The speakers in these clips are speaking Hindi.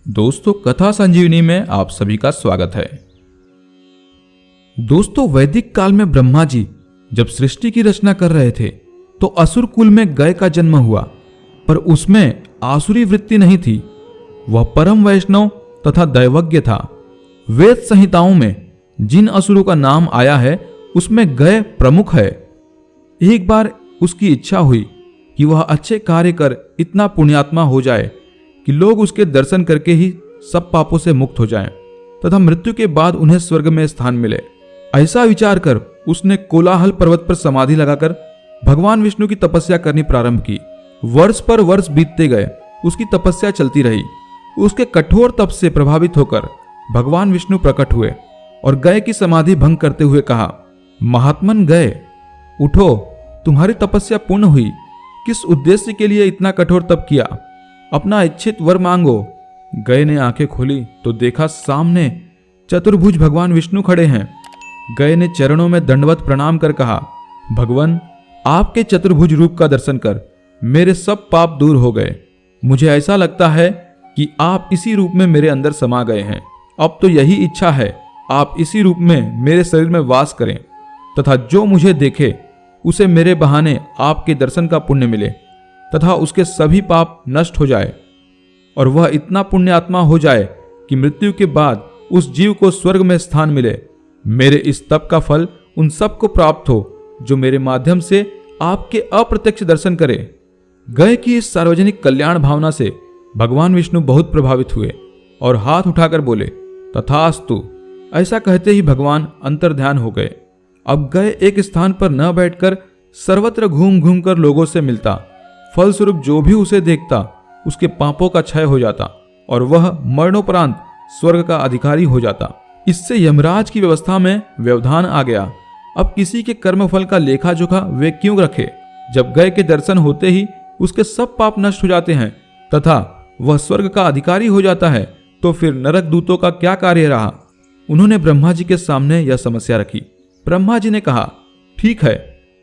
दोस्तों, कथा संजीवनी में आप सभी का स्वागत है। दोस्तों, वैदिक काल में ब्रह्मा जी जब सृष्टि की रचना कर रहे थे तो असुर कुल में गय का जन्म हुआ, पर उसमें आसुरी वृत्ति नहीं थी। वह परम वैष्णव तथा दैवज्ञ था। वेद संहिताओं में जिन असुरों का नाम आया है उसमें गय प्रमुख है। एक बार उसकी इच्छा हुई कि वह अच्छे कार्य कर इतना पुण्यात्मा हो जाए कि लोग उसके दर्शन करके ही सब पापों से मुक्त हो जाएं तथा मृत्यु के बाद उन्हें स्वर्ग में स्थान मिले। ऐसा विचार कर उसने कोलाहल पर्वत पर समाधि लगाकर भगवान विष्णु की तपस्या करनी प्रारंभ की। वर्ष पर वर्ष बीतते गए, उसकी तपस्या चलती रही। उसके कठोर तप से प्रभावित होकर भगवान विष्णु प्रकट हुए और गय की समाधि भंग करते हुए कहा, महात्मन गय, उठो, तुम्हारी तपस्या पूर्ण हुई। किस उद्देश्य के लिए इतना कठोर तप किया? अपना इच्छित वर मांगो। गय ने आंखें खोली तो देखा सामने चतुर्भुज भगवान विष्णु खड़े हैं। गय ने चरणों में दंडवत प्रणाम कर कहा, भगवान, आपके चतुर्भुज रूप का दर्शन कर मेरे सब पाप दूर हो गए। मुझे ऐसा लगता है कि आप इसी रूप में मेरे अंदर समा गए हैं। अब तो यही इच्छा है, आप इसी रूप में मेरे शरीर में वास करें तथा जो मुझे देखे उसे मेरे बहाने आपके दर्शन का पुण्य मिले तथा उसके सभी पाप नष्ट हो जाए और वह इतना पुण्यात्मा हो जाए कि मृत्यु के बाद उस जीव को स्वर्ग में स्थान मिले। मेरे इस तप का फल उन सबको प्राप्त हो जो मेरे माध्यम से आपके अप्रत्यक्ष दर्शन करे। गय की इस सार्वजनिक कल्याण भावना से भगवान विष्णु बहुत प्रभावित हुए और हाथ उठाकर बोले, तथास्तु। ऐसा कहते ही भगवान अंतर्ध्यान हो गए। अब गय एक स्थान पर न बैठकर सर्वत्र घूम घूम कर लोगों से मिलता। फलस्वरूप जो भी उसे देखता उसके पापों का क्षय हो जाता और वह मरणोपरांत स्वर्ग का अधिकारी हो जाता। इससे यमराज की व्यवस्था में व्यवधान आ गया। अब किसी के कर्मफल का लेखा जोखा वे क्यों रखे? जब गय के दर्शन होते ही उसके सब पाप नष्ट हो जाते हैं तथा वह स्वर्ग का अधिकारी हो जाता है, तो फिर नरक दूतों का क्या कार्य रहा? उन्होंने ब्रह्मा जी के सामने यह समस्या रखी। ब्रह्मा जी ने कहा, ठीक है,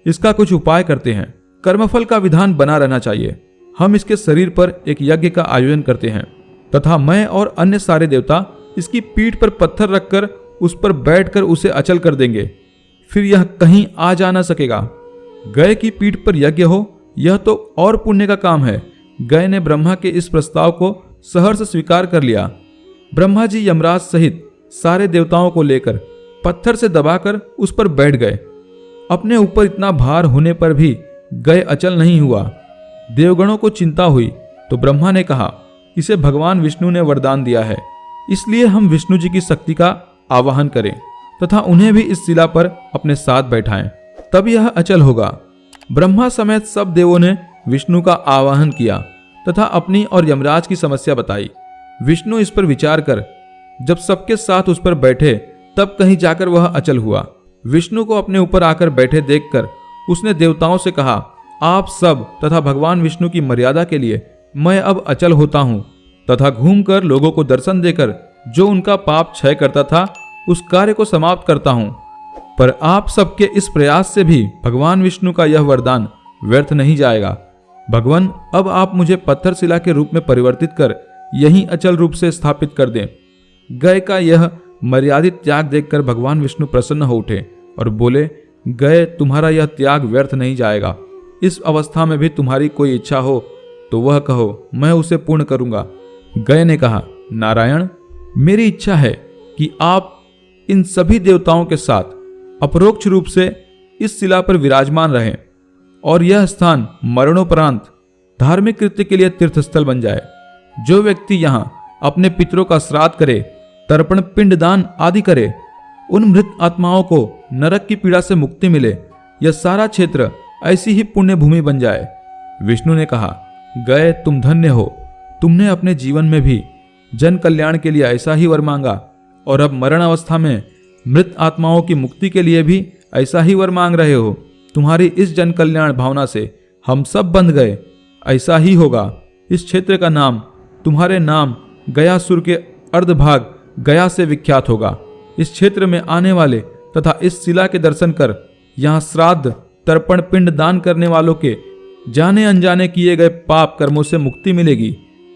इसका कुछ उपाय करते हैं। कर्मफल का विधान बना रहना चाहिए। हम इसके शरीर पर एक यज्ञ का आयोजन करते हैं तथा मैं और अन्य सारे देवता इसकी पीठ पर पत्थर रखकर उस पर बैठकर उसे अचल कर देंगे। फिर यह कहीं आ जा न सकेगा। गय की पीठ पर यज्ञ हो, यह तो और पुण्य का काम है। गय ने ब्रह्मा के इस प्रस्ताव को सहर्ष स्वीकार कर लिया। ब्रह्मा जी यमराज सहित सारे देवताओं को लेकर पत्थर से दबाकर उस पर बैठ गए। अपने ऊपर इतना भार होने पर भी गय अचल नहीं हुआ। देवगणों को चिंता हुई तो ब्रह्मा ने कहा, इसे भगवान विष्णु ने वरदान दिया है, इसलिए हम विष्णु जी की शक्ति का आवाहन करें तथा उन्हें भी इस शिला पर अपने साथ बैठाएं, तब यह अचल होगा। ब्रह्मा समेत सब देवों ने विष्णु का आवाहन किया तथा अपनी और यमराज की समस्या बताई। विष्णु इस पर विचार कर जब सबके साथ उस पर बैठे तब कहीं जाकर वह अचल हुआ। विष्णु को अपने ऊपर आकर बैठे देखकर उसने देवताओं से कहा, आप सब तथा भगवान विष्णु की मर्यादा के लिए मैं अब अचल होता हूं तथा घूमकर लोगों को दर्शन देकर जो उनका पाप क्षय करता था उस कार्य को समाप्त करता हूं। पर आप सबके इस प्रयास से भी भगवान विष्णु का यह वरदान व्यर्थ नहीं जाएगा। भगवान, अब आप मुझे पत्थर शिला के रूप में परिवर्तित कर यहीं अचल रूप से स्थापित कर दें। गय का यह मर्यादित त्याग देखकर भगवान विष्णु प्रसन्न हो उठे और बोले, गय, तुम्हारा यह त्याग व्यर्थ नहीं जाएगा। इस अवस्था में भी तुम्हारी कोई इच्छा हो तो वह कहो, मैं उसे पूर्ण करूंगा। गय ने कहा, नारायण, मेरी इच्छा है कि आप इन सभी देवताओं के साथ अपरोक्ष रूप से इस शिला पर विराजमान रहें और यह स्थान मरणोपरांत धार्मिक कृत्य के लिए तीर्थस्थल बन जाए। जो व्यक्ति यहाँ अपने पितरों का श्राद्ध करे, तर्पण, पिंडदान आदि करे, उन मृत आत्माओं को नरक की पीड़ा से मुक्ति मिले। यह सारा क्षेत्र ऐसी ही पुण्य भूमि बन जाए। विष्णु ने कहा, गए, तुम धन्य हो। तुमने अपने जीवन में भी जन कल्याण के लिए ऐसा ही वर मांगा और अब मरण अवस्था में मृत आत्माओं की मुक्ति के लिए भी ऐसा ही वर मांग रहे हो। तुम्हारी इस जन कल्याण भावना से हम सब बंध गए। ऐसा ही होगा। इस क्षेत्र का नाम तुम्हारे नाम गयासुर के अर्धभाग गया से विख्यात होगा। इस क्षेत्र में आने वाले तथा इस शिला के दर्शन कर यहाँ श्राद्ध, तर्पण, पिंड दान करने वालों के जाने अनजाने किए गए पाप कर्मों से मुक्ति मिलेगी।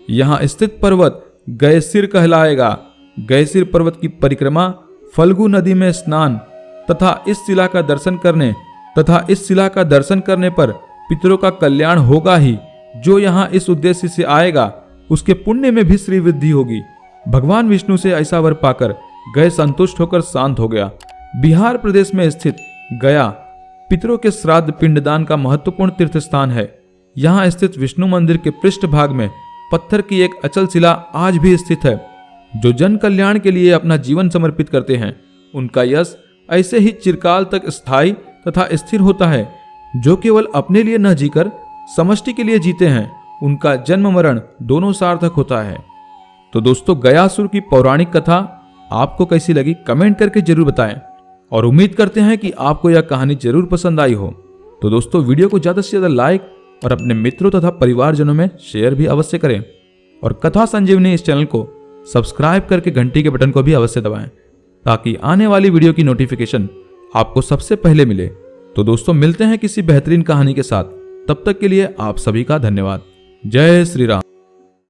यहाँ स्थित पर्वत गयसिर कहलाएगा। गयसिर पर्वत की परिक्रमा, फल्गु नदी में स्नान तथा इस शिला का दर्शन करने पर पितरों का कल्याण होगा ही। जो यहाँ इस उद्देश्य से आएगा उसके पुण्य में भी श्री वृद्धि होगी। भगवान विष्णु से ऐसा वर पाकर गय संतुष्ट होकर शांत हो गया। बिहार प्रदेश में स्थित गया पितरों के श्राद्ध पिंडदान का महत्वपूर्ण तीर्थ स्थान है। यहाँ स्थित विष्णु मंदिर के पृष्ठ भाग में पत्थर की एक अचल शिला आज भी स्थित है। जो जन कल्याण के लिए अपना जीवन समर्पित करते हैं उनका यश ऐसे ही चिरकाल तक स्थायी तथा स्थिर होता है। जो केवल अपने लिए न जीकर समष्टि के लिए जीते हैं उनका जन्म मरण दोनों सार्थक होता है। तो दोस्तों, गयासुर की पौराणिक कथा आपको कैसी लगी कमेंट करके जरूर बताएं और उम्मीद करते हैं कि आपको यह कहानी जरूर पसंद आई हो। तो दोस्तों, वीडियो को ज्यादा से ज्यादा लाइक और अपने मित्रों तथा परिवारजनों में शेयर भी अवश्य करें और कथा संजीवनी इस चैनल को सब्सक्राइब करके घंटी के बटन को भी अवश्य दबाएं ताकि आने वाली वीडियो की नोटिफिकेशन आपको सबसे पहले मिले। तो दोस्तों, मिलते हैं किसी बेहतरीन कहानी के साथ। तब तक के लिए आप सभी का धन्यवाद। जय श्री राम।